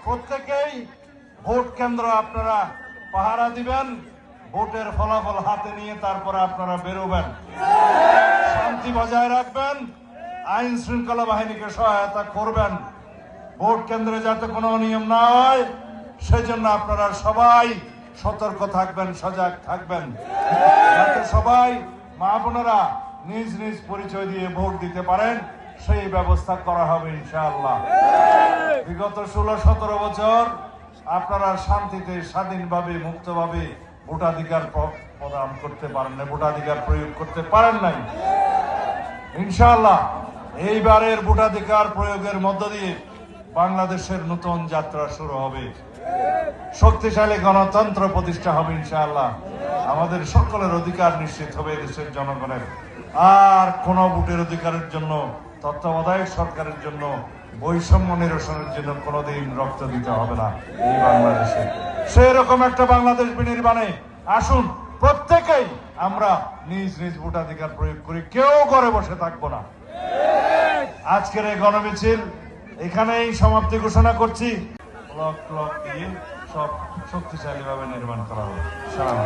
প্রত্যেকেই ভোট কেন্দ্র আপনারা পাহারা দিবেন, ভোটের ফলাফল হাতে নিয়ে তারপরে আপনারা বেরোবেন, শান্তি বজায় রাখবেন, আইন শৃঙ্খলা বাহিনীকে সহায়তা করবেন, ভোট কেন্দ্রে যাতে কোনো অনিয়ম না হয় সেজন্য আপনারা সবাই সতর্ক থাকবেন, সজাগ থাকবেন, যাতে সবাই মা বোনেরা নিজ নিজ পরিচয় দিয়ে ভোট দিতে পারেন সেই ব্যবস্থা করা হবে ইনশাআল্লাহ। বিগত 16-17 বছর আপনারা শান্তিতে স্বাধীনভাবে মুক্তভাবে ভোটাধিকার প্রদান করতে পারেন না, ভোটাধিকার প্রয়োগ করতে পারেন নাই। ইনশাআল্লাহ এইবারের ভোটাধিকার প্রয়োগের মধ্য দিয়ে বাংলাদেশের নতুন যাত্রা শুরু হবে, শক্তিশালী গণতন্ত্র প্রতিষ্ঠা হবে ইনশাআল্লাহ। আমাদের সকলের অধিকার নিশ্চিত হবে দেশের জনগণের। আর কোন ভোটের অধিকারের জন্য, তত্ত্বাবধায়ক সরকারের জন্য, বৈষম্য নিরসনের জন্য কোনোদিন রক্ত দিতে হবে না এই বাংলাদেশে। সেই রকম একটা বাংলাদেশ বিনির্মাণে আসুন প্রত্যেকেই আমরা নিজ নিজ ভোটাধিকার প্রয়োগ করি, কেউ ঘরে বসে থাকবো না। আজকের এই গণমিছিল এখানেই সমাপ্তি ঘোষণা করছি। ব্লক দিয়ে সব শক্তিশালী ভাবে নির্মাণ করা হবে। সালাম।